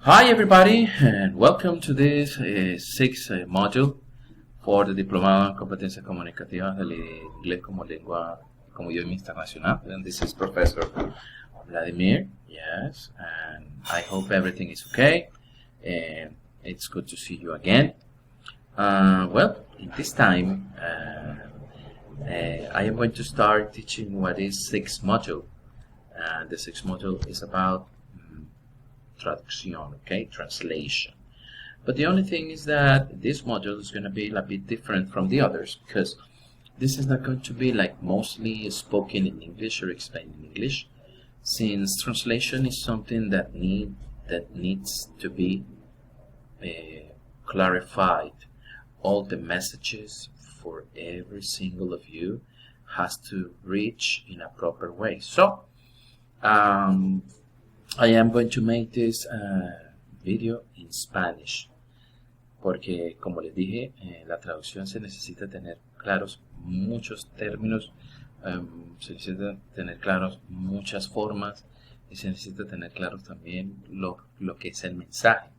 Hi everybody and welcome to this sixth module for the Diplomado en Competencias Comunicativas del Inglés como Lengua como Idioma Internacional. And this is Professor Vladimir, yes, and I hope everything is okay and it's good to see you again. Well, in this time I am going to start teaching what is sixth module. The sixth module is about traducción, okay, translation. But the only thing is that this module is going to be a bit different from the others because this is not going to be like mostly spoken in English or explained in English, since translation is something that needs to be clarified. All the messages for every single of you has to reach in a proper way. So I am going to make this video in Spanish porque, como les dije, la traducción se necesita tener claros muchos términos, se necesita tener claros muchas formas y se necesita tener claros también lo que es el mensaje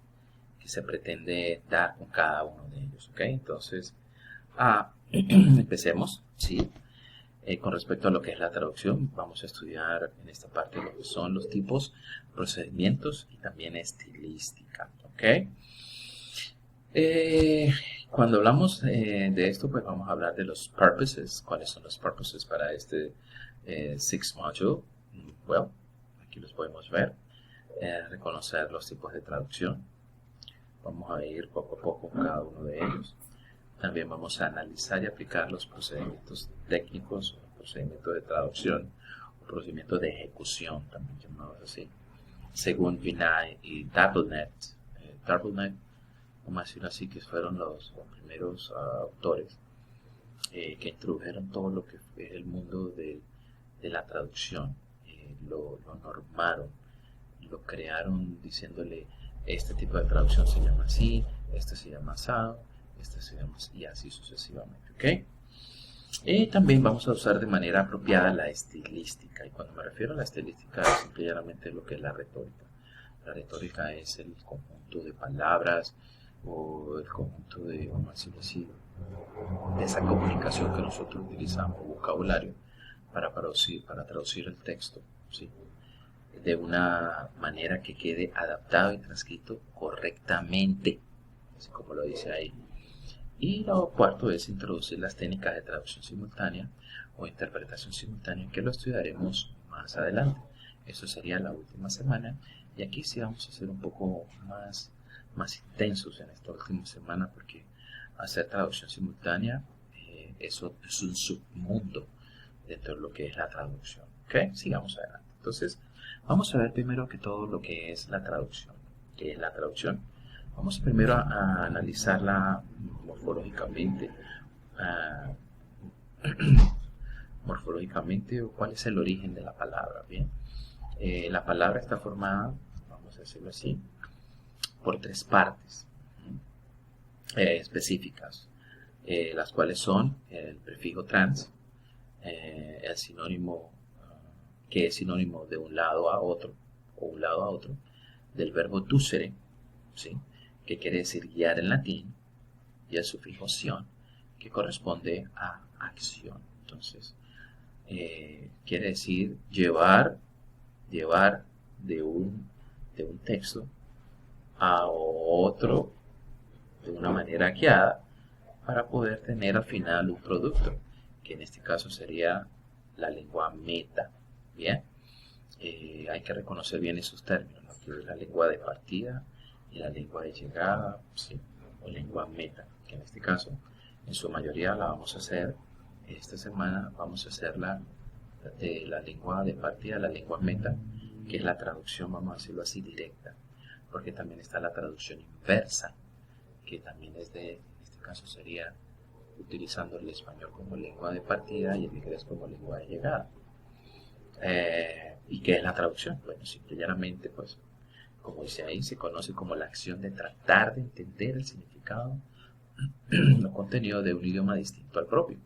que se pretende dar con cada uno de ellos, ¿ok? Entonces, empecemos, ¿sí? Con respecto a lo que es la traducción, vamos a estudiar en esta parte lo que son los tipos, procedimientos y también estilística, ¿ok? Cuando hablamos de esto, pues vamos a hablar de los purposes. ¿Cuáles son los purposes para este sixth module? Well, aquí los podemos ver. Reconocer los tipos de traducción. Vamos a ir poco a poco con cada uno de ellos. También vamos a analizar y aplicar los procedimientos técnicos, procedimientos de traducción, o procedimientos de ejecución, también llamados así, según Vinay y Darbelnet. Darbelnet, vamos a decirlo así, que fueron los primeros autores que introdujeron todo lo que es el mundo de la traducción. Lo normaron, lo crearon diciéndole, este tipo de traducción se llama así, este se llama asado, y así sucesivamente, ¿ok? Y también vamos a usar de manera apropiada la estilística. Y cuando me refiero a la estilística es simplemente lo que es la retórica. La retórica es el conjunto de palabras o el conjunto de, vamos a decirlo así, de esa comunicación que nosotros utilizamos, vocabulario, para traducir el texto, ¿sí? De una manera que quede adaptado y transcrito correctamente, así como lo dice ahí. Y lo cuarto es introducir las técnicas de traducción simultánea o interpretación simultánea, que lo estudiaremos más adelante. Eso sería la última semana. Y aquí sí vamos a ser un poco más intensos en esta última semana, porque hacer traducción simultánea eso es un submundo dentro de lo que es la traducción. ¿Ok? Sigamos adelante. Entonces, vamos a ver primero que todo lo que es la traducción. ¿Qué es la traducción? Vamos primero a analizarla morfológicamente. Morfológicamente, cuál es el origen de la palabra. Bien, la palabra está formada, vamos a decirlo así, por tres partes específicas, las cuales son el prefijo trans, el sinónimo, que es sinónimo de un lado a otro, o un lado a otro, del verbo ducere, ¿sí?, que quiere decir guiar en latín, y el sufijo sion, que corresponde a acción. Entonces, quiere decir llevar de un texto a otro de una manera guiada para poder tener al final un producto, que en este caso sería la lengua meta. Bien, hay que reconocer bien esos términos, ¿no?, que es la lengua de partida y la lengua de llegada, ¿sí?, o lengua meta, que en este caso en su mayoría la vamos a hacer esta semana. Vamos a hacer de la lengua de partida, la lengua meta, que es la traducción, vamos a decirlo así, directa, porque también está la traducción inversa, que también es en este caso sería utilizando el español como lengua de partida y el inglés como lengua de llegada. ¿Y qué es la traducción? Bueno, simplemente, pues, como dice ahí, se conoce como la acción de tratar de entender el significado o contenido de un idioma distinto al propio,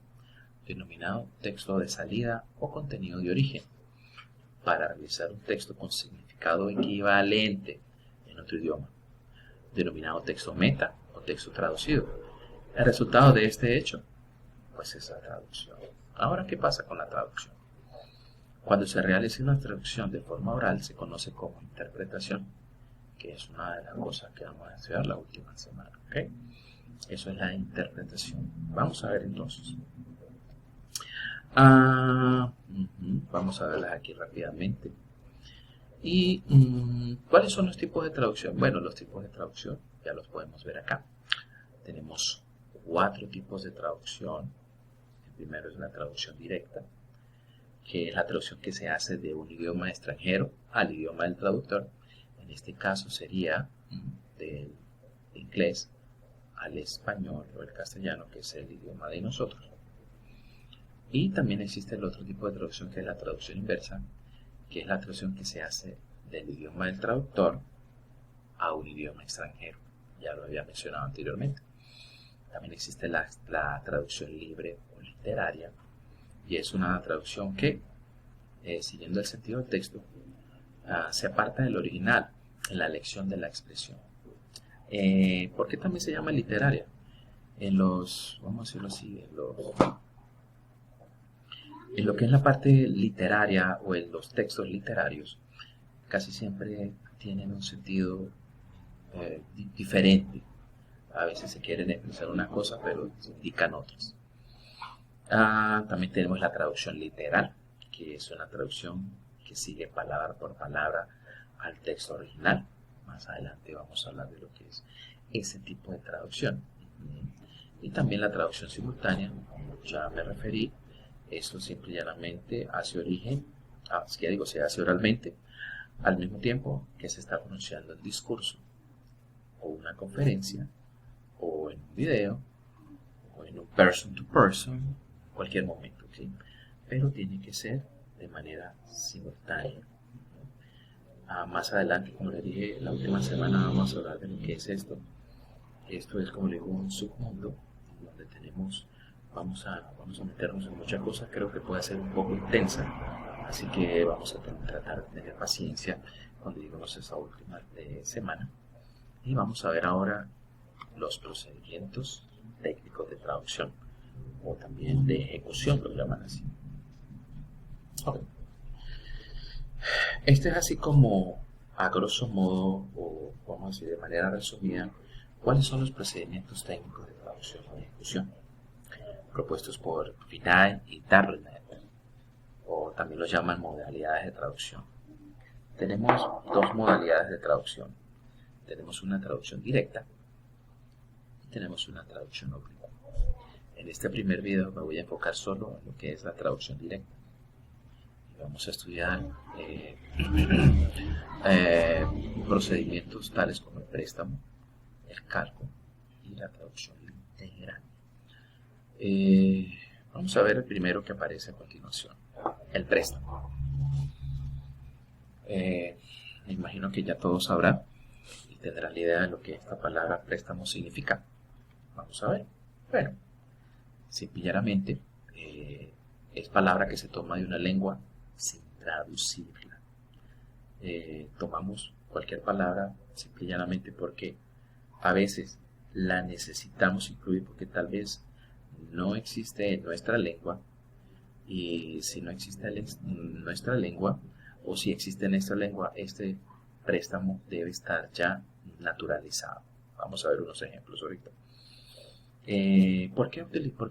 denominado texto de salida o contenido de origen, para realizar un texto con significado equivalente en otro idioma, denominado texto meta o texto traducido. El resultado de este hecho, pues es la traducción. Ahora, ¿qué pasa con la traducción? Cuando se realiza una traducción de forma oral, se conoce como interpretación, que es una de las cosas que vamos a estudiar la última semana. ¿Okay? Eso es la interpretación. Vamos a ver entonces. Vamos a verlas aquí rápidamente. ¿Y cuáles son los tipos de traducción? Bueno, los tipos de traducción ya los podemos ver acá. Tenemos 4 tipos de traducción. El primero es la traducción directa, que es la traducción que se hace de un idioma extranjero al idioma del traductor. En este caso sería del inglés al español o el castellano, que es el idioma de nosotros. Y también existe el otro tipo de traducción, que es la traducción inversa, que es la traducción que se hace del idioma del traductor a un idioma extranjero. Ya lo había mencionado anteriormente. También existe la traducción libre o literaria, y es una traducción que, siguiendo el sentido del texto, se aparta del original en la elección de la expresión. ¿Por qué también se llama literaria? Vamos a decirlo así, en lo que es la parte literaria o en los textos literarios, casi siempre tienen un sentido diferente. A veces se quieren expresar una cosa, pero se indican otras. También tenemos la traducción literal, que es una traducción que sigue palabra por palabra al texto original. Más adelante vamos a hablar de lo que es ese tipo de traducción. Y también la traducción simultánea, como ya me referí, esto simple y llanamente hace origen, se hace oralmente, al mismo tiempo que se está pronunciando el discurso, o una conferencia, o en un video, o en un person to person, cualquier momento, ¿sí? Pero tiene que ser de manera simultánea. Más adelante, como les dije, la última semana vamos a hablar de lo que es esto. Esto es, como les digo, un submundo donde vamos a meternos en muchas cosas. Creo que puede ser un poco intensa, así que vamos a tratar de tener paciencia cuando lleguemos a esa última semana. Y vamos a ver ahora los procedimientos técnicos de traducción, o también de ejecución, lo llaman así. Okay. Este es así como, a grosso modo, o vamos a decir de manera resumida, cuáles son los procedimientos técnicos de traducción o ejecución propuestos por Vinay y Darlenet, o también los llaman modalidades de traducción. Tenemos 2 modalidades de traducción. Tenemos una traducción directa y tenemos una traducción oblicua. En este primer video me voy a enfocar solo en lo que es la traducción directa. Vamos a estudiar procedimientos tales como el préstamo, el cargo y la traducción integral. Vamos a ver el primero que aparece a continuación, el préstamo. Me imagino que ya todos sabrán y tendrán la idea de lo que esta palabra préstamo significa. Vamos a ver. Bueno, simple y llanamente, es palabra que se toma de una lengua sin traducirla. Tomamos cualquier palabra simple y llanamente porque a veces la necesitamos incluir porque tal vez no existe en nuestra lengua, y si no existe en nuestra lengua, o si existe en nuestra lengua, este préstamo debe estar ya naturalizado. Vamos a ver unos ejemplos ahorita. ¿Por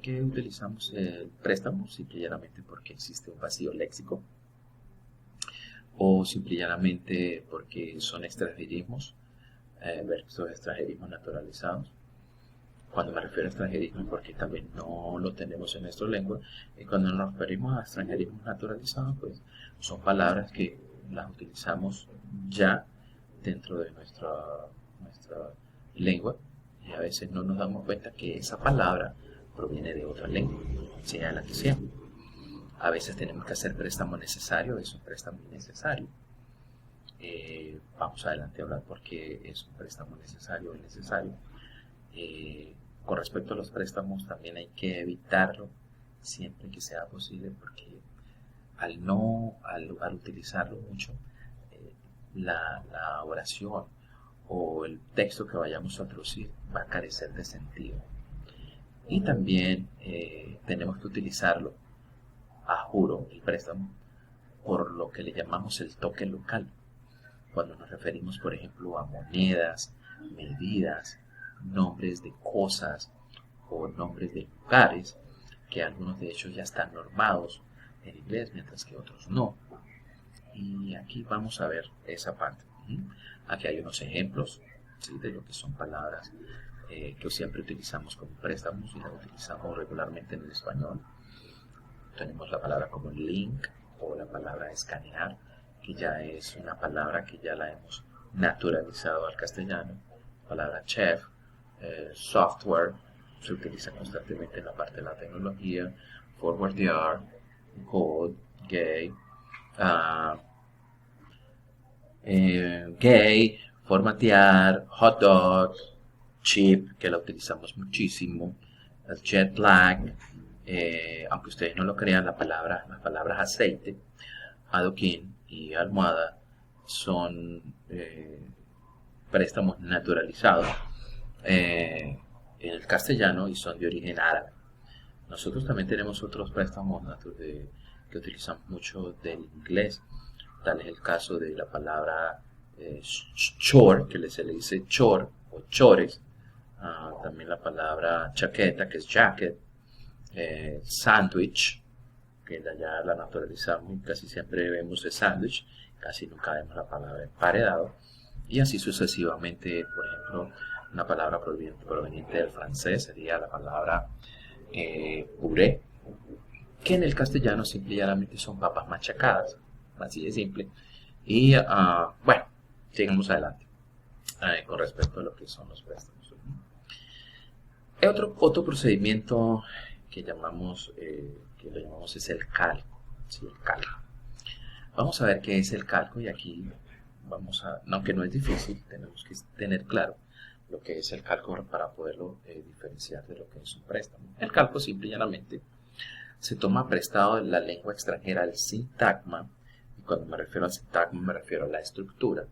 qué utilizamos el préstamo? Simple y llanamente porque existe un vacío léxico, o simple y llanamente porque son extranjerismos, versos extranjerismos naturalizados. Cuando me refiero a extranjerismo, porque también no lo tenemos en nuestra lengua, y cuando nos referimos a extranjerismos naturalizados, pues son palabras que las utilizamos ya dentro de nuestra lengua, y a veces no nos damos cuenta que esa palabra proviene de otra lengua, sea la que sea. A veces tenemos que hacer préstamo necesario, es un préstamo innecesario. Vamos adelante a hablar por qué es un préstamo necesario o innecesario. Con respecto a los préstamos, también hay que evitarlo siempre que sea posible, porque al utilizarlo mucho, la oración o el texto que vayamos a traducir va a carecer de sentido. Y también tenemos que utilizarlo, a juro, el préstamo, por lo que le llamamos el toque local. Cuando nos referimos, por ejemplo, a monedas, medidas, nombres de cosas o nombres de lugares, que algunos de ellos ya están normados en inglés, mientras que otros no. Y aquí vamos a ver esa parte. Aquí hay unos ejemplos, ¿sí?, de lo que son palabras que siempre utilizamos como préstamos y las utilizamos regularmente en el español. Tenemos la palabra como link o la palabra escanear, que ya es una palabra que ya la hemos naturalizado al castellano. La palabra chef, software, se utiliza constantemente en la parte de la tecnología. Forwardear, code, gay, formatear, hot dog, chip, que la utilizamos muchísimo, el jet lag, aunque ustedes no lo crean, las palabras aceite, adoquín y almohada son préstamos naturalizados en el castellano y son de origen árabe. Nosotros también tenemos otros préstamos que utilizamos mucho del inglés. Tal es el caso de la palabra chore, que se le dice chore o chores. También la palabra chaqueta, que es jacket. Sandwich, que de allá la naturalizamos y casi siempre vemos el sándwich, casi nunca vemos la palabra emparedado. Y así sucesivamente. Por ejemplo, una palabra proveniente del francés sería la palabra puré, que en el castellano simple y llanamente son papas machacadas, así de simple. Y bueno, sigamos adelante con respecto a lo que son los préstamos. Otro procedimiento que lo llamamos es el calco. ¿Sí? El calco. Vamos a ver qué es el calco y aquí aunque no es difícil, tenemos que tener claro lo que es el calco para poderlo diferenciar de lo que es un préstamo. El calco simple y llanamente se toma prestado de la lengua extranjera el sintagma, y cuando me refiero al sintagma me refiero a la estructura,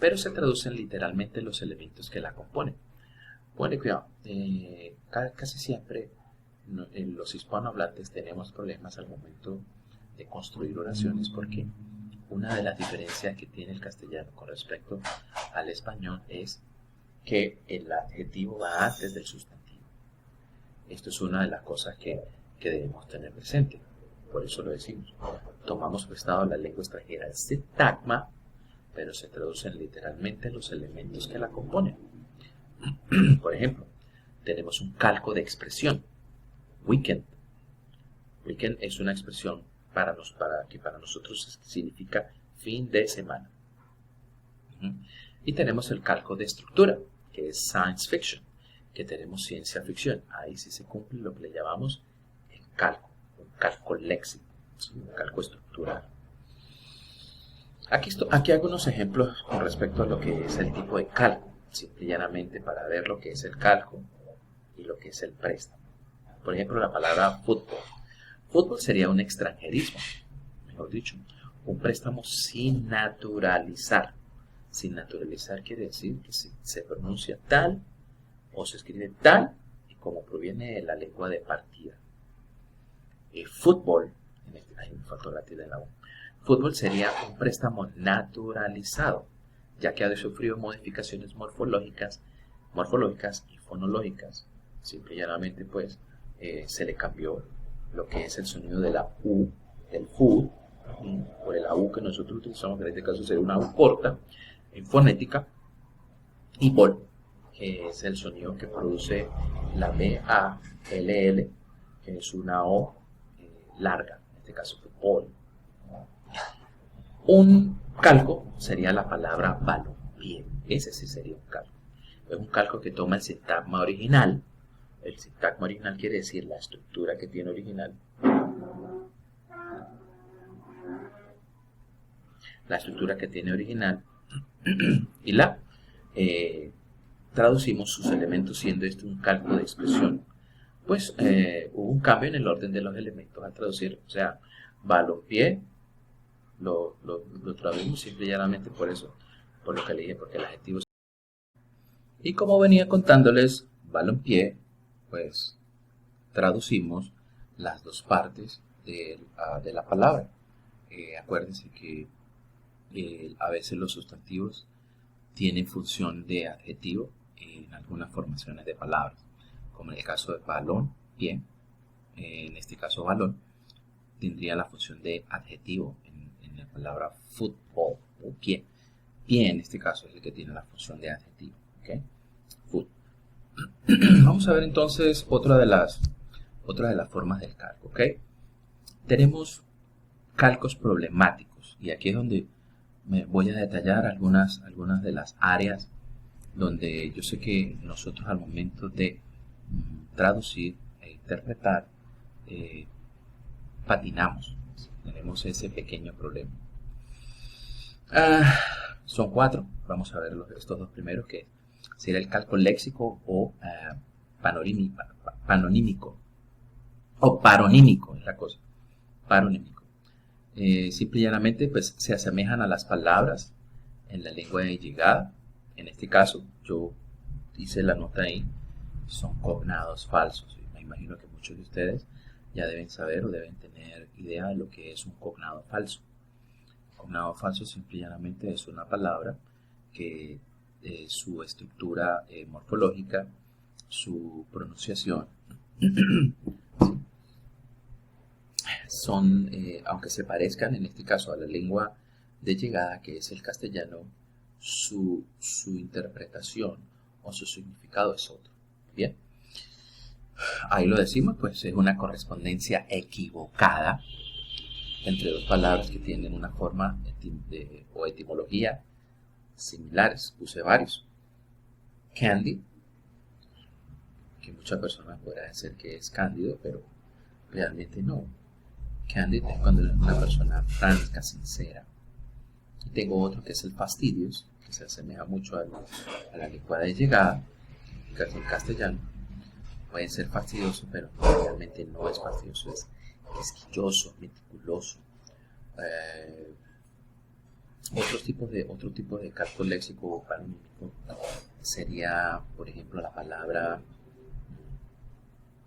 pero se traducen literalmente los elementos que la componen. Bueno, cuidado, casi siempre los hispanohablantes tenemos problemas al momento de construir oraciones porque una de las diferencias que tiene el castellano con respecto al español es que el adjetivo va antes del sustantivo. Esto es una de las cosas que debemos tener presente. Por eso lo decimos. Tomamos prestado la lengua extranjera el sintagma, pero se traducen literalmente los elementos que la componen. Por ejemplo, tenemos un calco de expresión. Weekend. Weekend es una expresión que para nosotros significa fin de semana. Y tenemos el calco de estructura, que es science fiction, que tenemos ciencia ficción. Ahí sí se cumple lo que le llamamos el calco, un calco léxico, un calco estructural. Aquí hago unos ejemplos con respecto a lo que es el tipo de calco, simple y llanamente para ver lo que es el calco y lo que es el préstamo. Por ejemplo, la palabra fútbol. Fútbol sería un extranjerismo, mejor dicho, un préstamo sin naturalizar. Sin naturalizar quiere decir que se pronuncia tal o se escribe tal y como proviene de la lengua de partida. El fútbol, ahí me faltó la tilde en la U. Fútbol sería un préstamo naturalizado, ya que ha sufrido modificaciones morfológicas y fonológicas. Simple y llanamente, pues, se le cambió lo que es el sonido de la U, del food, por el AU que nosotros utilizamos, que en este caso sería una U corta, en fonética, y bol, que es el sonido que produce la BALL, que es una O larga, en este caso fútbol. Un calco sería la palabra balompié, ese sí sería un calco. Es un calco que toma el sintagma original. El sintagma original quiere decir la estructura que tiene original. La estructura que tiene original y la traducimos sus elementos, siendo este un calco de expresión. Pues hubo un cambio en el orden de los elementos al traducir. O sea, balompié lo traducimos simple y llanamente por eso. por lo que le dije, porque el adjetivo. Y como venía contándoles, balompié, pues traducimos las dos partes de la palabra. Acuérdense que a veces los sustantivos tienen función de adjetivo en algunas formaciones de palabras, como en el caso de balón, pie. En este caso balón tendría la función de adjetivo en la palabra fútbol o pie. Pie en este caso es el que tiene la función de adjetivo. ¿Okay? Foot. Vamos a ver entonces otra de las formas del calco. ¿Okay? Tenemos calcos problemáticos y aquí es donde me voy a detallar algunas de las áreas donde yo sé que nosotros al momento de traducir e interpretar patinamos, tenemos ese pequeño problema. Son 4, vamos a ver estos dos primeros, que sería el calco léxico o panonímico, o paronímico es la cosa, paronímico. Simple y llanamente pues, se asemejan a las palabras en la lengua de llegada. En este caso, yo hice la nota ahí, son cognados falsos. Me imagino que muchos de ustedes ya deben saber o deben tener idea de lo que es un cognado falso. Un cognado falso simple y llanamente es una palabra que su estructura morfológica, su pronunciación, son, aunque se parezcan en este caso a la lengua de llegada, que es el castellano, su interpretación o su significado es otro. Bien, ahí lo decimos, pues es una correspondencia equivocada entre dos palabras que tienen una forma o etimología similares. Puse varios. Candy, que muchas personas podrán decir que es cándido, pero realmente no. Candid es cuando es una persona franca, sincera. Y tengo otro que es el fastidious, que se asemeja mucho a la lengua de llegada, que es el castellano. Puede ser fastidioso, pero realmente no es fastidioso, es quisquilloso, meticuloso. Otro tipo de calco léxico o paronímico sería, por ejemplo, la palabra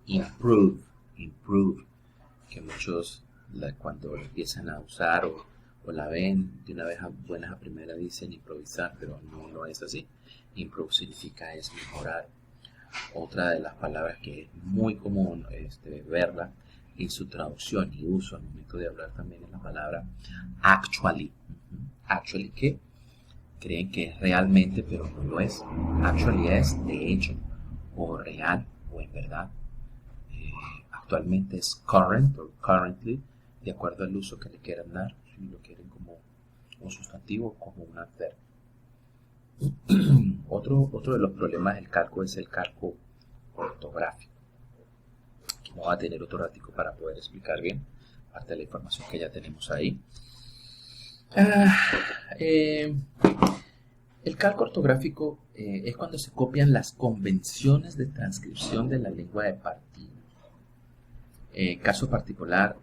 improve, que muchos cuando la empiezan a usar o la ven de una vez buenas a primera dicen improvisar, pero no es así. Improve significa es mejorar. Otra de las palabras que es muy común verla en su traducción y uso al momento de hablar también es la palabra actually. Actually, que creen que es realmente, pero no lo es. Actually es de hecho, o real, o en verdad. Actualmente es current o currently, de acuerdo al uso que le quieran dar, si lo quieren como un sustantivo o como un adverbio. Otro de los problemas del calco es el calco ortográfico. Aquí vamos a tener otro ratico para poder explicar bien parte de la información que ya tenemos ahí. El calco ortográfico es cuando se copian las convenciones de transcripción de la lengua de partida. Caso particular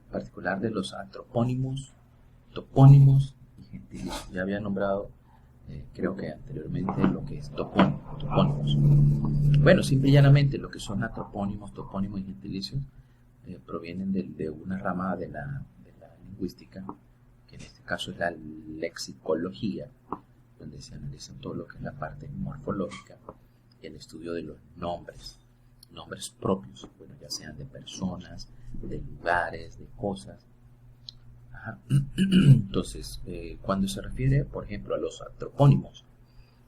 de los antropónimos, topónimos y gentilicios. Ya había nombrado, creo que anteriormente, lo que es topónimos. Bueno, simple y llanamente lo que son antropónimos, topónimos y gentilicios provienen de una rama de la lingüística, que en este caso es la lexicología, donde se analiza todo lo que es la parte morfológica y el estudio de los nombres propios, bueno, ya sean de personas, de lugares, de cosas. Ajá. Entonces, cuando se refiere, por ejemplo, a los antropónimos,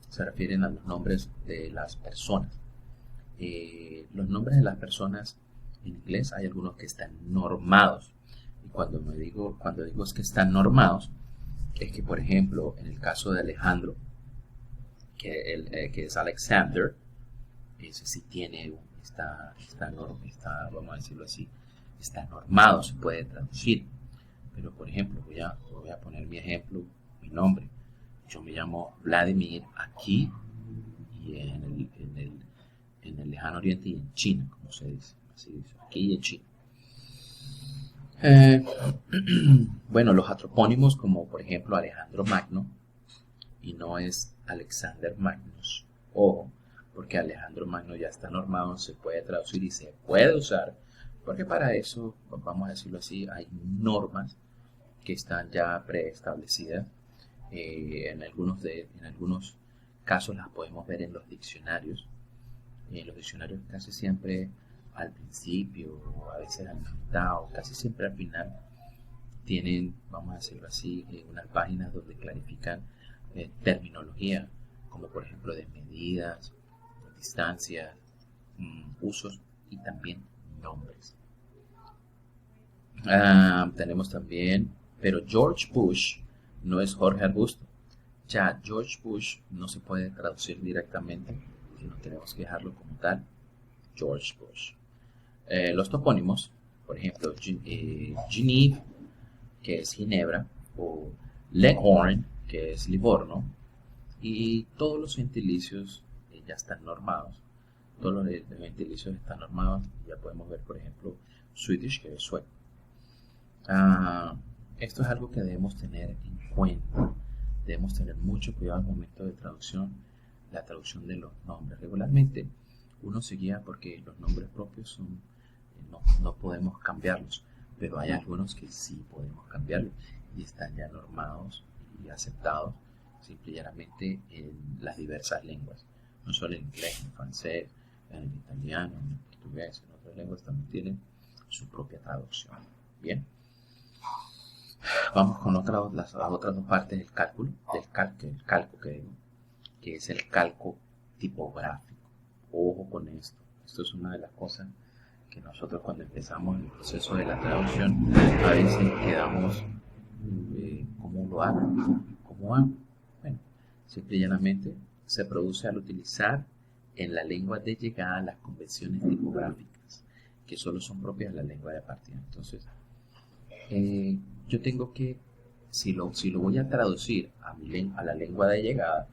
se refieren a los nombres de las personas. Los nombres de las personas en inglés hay algunos que están normados. Y cuando digo es que están normados, es que, por ejemplo, en el caso de Alejandro, que es Alexander, ese sí tiene está, vamos a decirlo así, está normado, se puede traducir. Pero, por ejemplo, voy a poner mi ejemplo, mi nombre. Yo me llamo Vladimir aquí y en el lejano oriente y en China, como se dice. Así dice, aquí y en China. Bueno, los antropónimos como por ejemplo Alejandro Magno, y no es Alexander Magnus. Ojo, porque Alejandro Magno ya está normado, se puede traducir y se puede usar, porque para eso, vamos a decirlo así, hay normas que están ya preestablecidas. En algunos casos las podemos ver en los diccionarios. En los diccionarios casi siempre al principio, o a veces a la mitad, o casi siempre al final, tienen, vamos a decirlo así, unas páginas donde clarifican terminología, como por ejemplo de medidas, distancias, usos y también nombres. Tenemos también, pero George Bush no es Jorge Arbusto. Ya George Bush no se puede traducir directamente, sino tenemos que dejarlo como tal, George Bush. Los topónimos, por ejemplo, Geneve, que es Ginebra, o Leghorn, que es Livorno, y todos los gentilicios ya están normados. Todos los gentilicios están normados. Ya podemos ver, por ejemplo, Swedish, que es sueco. Esto es algo que debemos tener en cuenta. Debemos tener mucho cuidado al momento de traducción, la traducción de los nombres. Regularmente uno se guía porque los nombres propios son, no podemos cambiarlos, pero hay algunos que sí podemos cambiarlos y están ya normados y aceptados simple y llanamente en las diversas lenguas, no solo en inglés, en francés, en italiano, en portugués, en otras lenguas también tienen su propia traducción. Bien, vamos con las otras dos partes del cálculo, el calco que es el calco tipográfico. Ojo con esto, esto es una de las cosas que nosotros cuando empezamos el proceso de la traducción a veces quedamos, ¿cómo lo hago? ¿Cómo hago? Bueno, simple y llanamente se produce al utilizar en la lengua de llegada las convenciones tipográficas, que solo son propias de la lengua de partida. Entonces, yo tengo que, si lo voy a traducir a la lengua de llegada,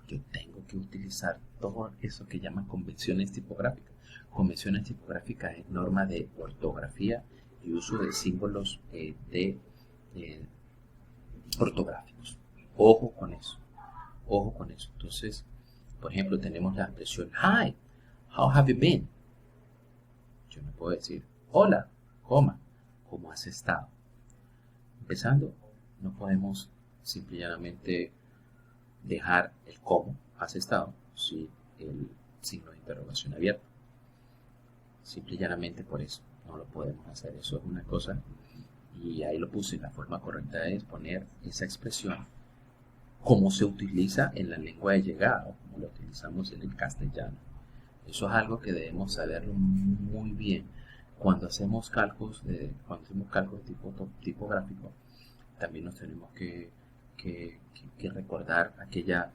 yo tengo que utilizar todo eso que llaman convenciones tipográficas. Convenciones tipográficas es norma de ortografía y uso de símbolos ortográficos. Ojo con eso. Ojo con eso. Entonces, por ejemplo, tenemos la expresión Hi, how have you been? Yo no puedo decir hola, coma, ¿cómo has estado? Empezando, no podemos simple y llanamente dejar el cómo has estado sin el signo de interrogación abierto. Simple y llanamente por eso no lo podemos hacer. Eso es una cosa, y ahí lo puse. La forma correcta es poner esa expresión como se utiliza en la lengua de llegada, como lo utilizamos en el castellano. Eso es algo que debemos saberlo muy bien cuando hacemos cálculos de tipográfico. También nos tenemos que recordar aquella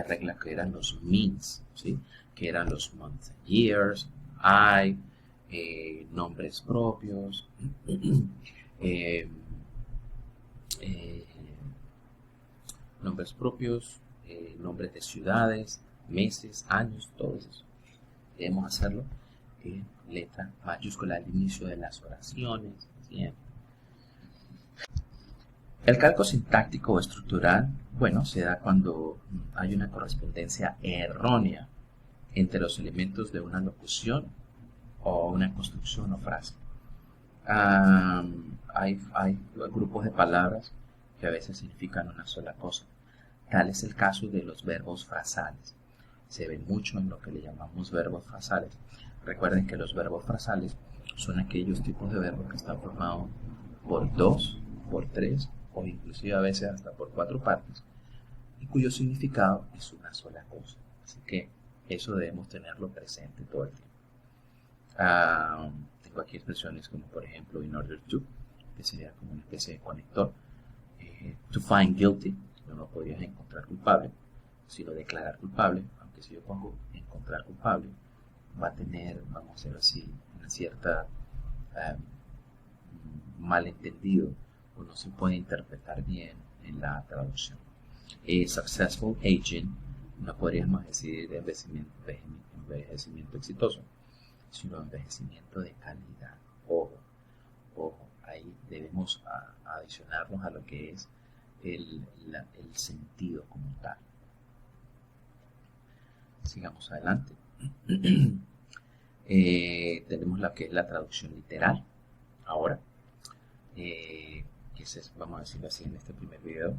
regla que eran los means, ¿sí? Que eran los months and years, nombres propios, nombres de ciudades, meses, años, todo eso. Debemos hacerlo en letra mayúscula al inicio de las oraciones. Bien. El calco sintáctico o estructural, bueno, se da cuando hay una correspondencia errónea entre los elementos de una locución o una construcción o frase. Hay grupos de palabras que a veces significan una sola cosa. Tal es el caso de los verbos frasales. Se ve mucho en lo que le llamamos verbos frasales. Recuerden que los verbos frasales son aquellos tipos de verbos que están formados por 2, por 3 o inclusive a veces hasta por 4 partes y cuyo significado es una sola cosa. Así que eso debemos tenerlo presente todo el tiempo. Tengo aquí expresiones como por ejemplo in order to, que sería como una especie de conector. To find guilty, no podrías encontrar culpable, sino declarar culpable, aunque si yo pongo encontrar culpable, va a tener, vamos a decirlo así, una cierta malentendido o no se puede interpretar bien en la traducción. Successful aging, no podríamos decir envejecimiento exitoso, sino envejecimiento de calidad. Ojo, ahí debemos adicionarnos a lo que es el sentido como tal. Sigamos adelante. Tenemos la que es la traducción literal. Ahora, vamos a decirlo así en este primer video,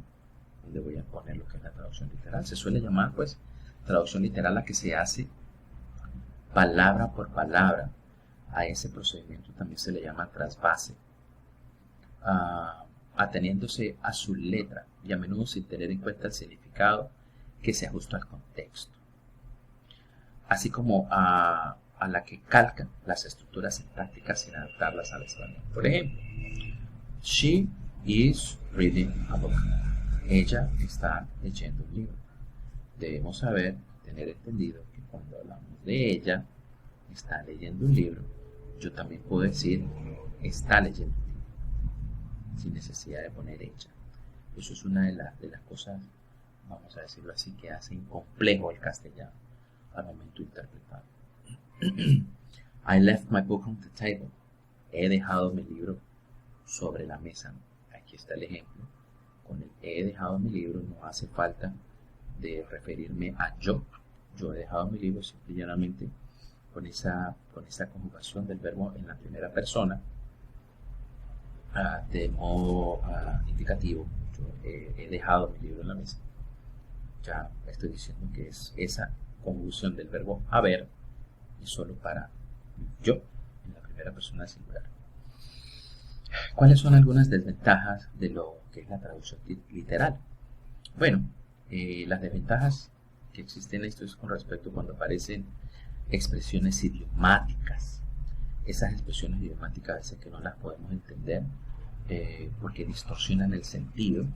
donde voy a poner lo que es la traducción literal. Se suele llamar, pues, traducción literal la que se hace palabra por palabra. A ese procedimiento también se le llama trasvase, ateniéndose a su letra y a menudo sin tener en cuenta el significado que se ajusta al contexto, así como a la que calcan las estructuras sintácticas sin adaptarlas al español. Por ejemplo, she is reading a book. Ella está leyendo un libro. Debemos tener entendido que cuando hablamos de ella, está leyendo un libro, yo también puedo decir está leyendo un libro, sin necesidad de poner ella. Eso es una de las cosas, vamos a decirlo así, que hace incomplejo el castellano al momento de interpretar. I left my book on the table. He dejado mi libro sobre la mesa. Aquí está el ejemplo. Con el he dejado mi libro no hace falta de referirme a yo. Yo he dejado mi libro simple y llanamente con esa conjugación del verbo en la primera persona de modo indicativo. Yo he dejado mi libro en la mesa. Ya estoy diciendo que es esa conjugación del verbo haber y solo para yo en la primera persona singular. ¿Cuáles son algunas desventajas de lo que es la traducción literal? Bueno, las desventajas que existen esto es con respecto cuando aparecen expresiones idiomáticas. Esas expresiones idiomáticas a veces que no las podemos entender porque distorsionan el sentido,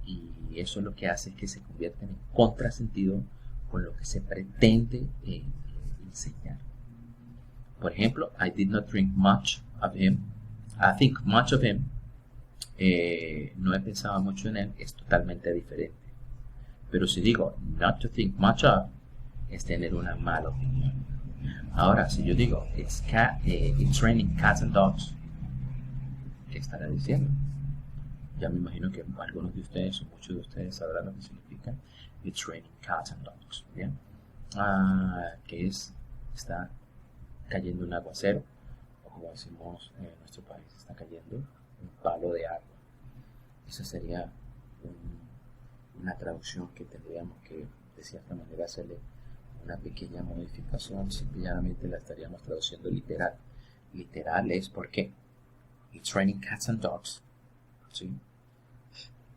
y eso lo que hace es que se convierten en contrasentido con lo que se pretende enseñar. Por ejemplo, I did not think much of him. I think much of him. No he pensado mucho en él, es totalmente diferente. Pero si digo not to think much of, es tener una mala opinión. Ahora, si yo digo it's raining cats and dogs, ¿qué estará diciendo? Ya me imagino que algunos de ustedes o muchos de ustedes sabrán lo que significa it's raining cats and dogs. Bien, que está cayendo un aguacero, o como decimos en nuestro país, está cayendo un palo de agua. Esa sería una traducción que tendríamos que de cierta manera hacerle una pequeña modificación. Simplemente la estaríamos traduciendo literal. Literal es porque it's raining cats and dogs, ¿sí?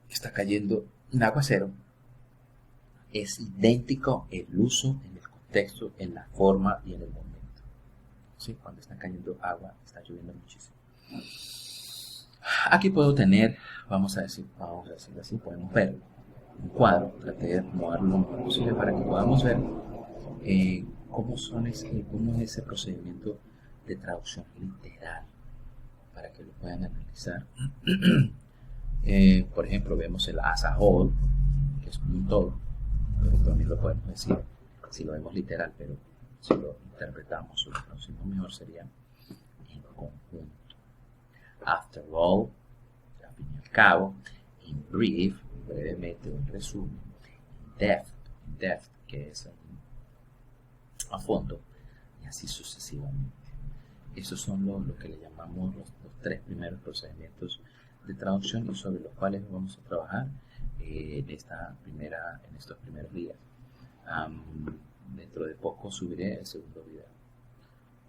Está cayendo un aguacero. Es idéntico el uso en el contexto, en la forma y en el momento. ¿Sí? Cuando está cayendo agua, está lloviendo muchísimo. Aquí puedo tener, vamos a decirlo así, podemos ver un cuadro. Traté de acomodarlo lo más posible para que podamos ver cómo es ese procedimiento de traducción literal, para que lo puedan analizar. Por ejemplo, vemos el as a whole, que es como un todo, pero también lo podemos decir si lo vemos literal, pero si lo interpretamos o lo traducimos mejor sería en conjunto. After all, al fin y al cabo. In brief, brevemente, un resumen. In depth, que es a fondo, y así sucesivamente. Esos son lo que le llamamos los tres primeros procedimientos de traducción, y sobre los cuales vamos a trabajar en estos primeros días. Dentro de poco subiré el segundo video.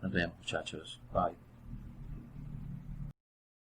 Nos vemos, muchachos. Bye.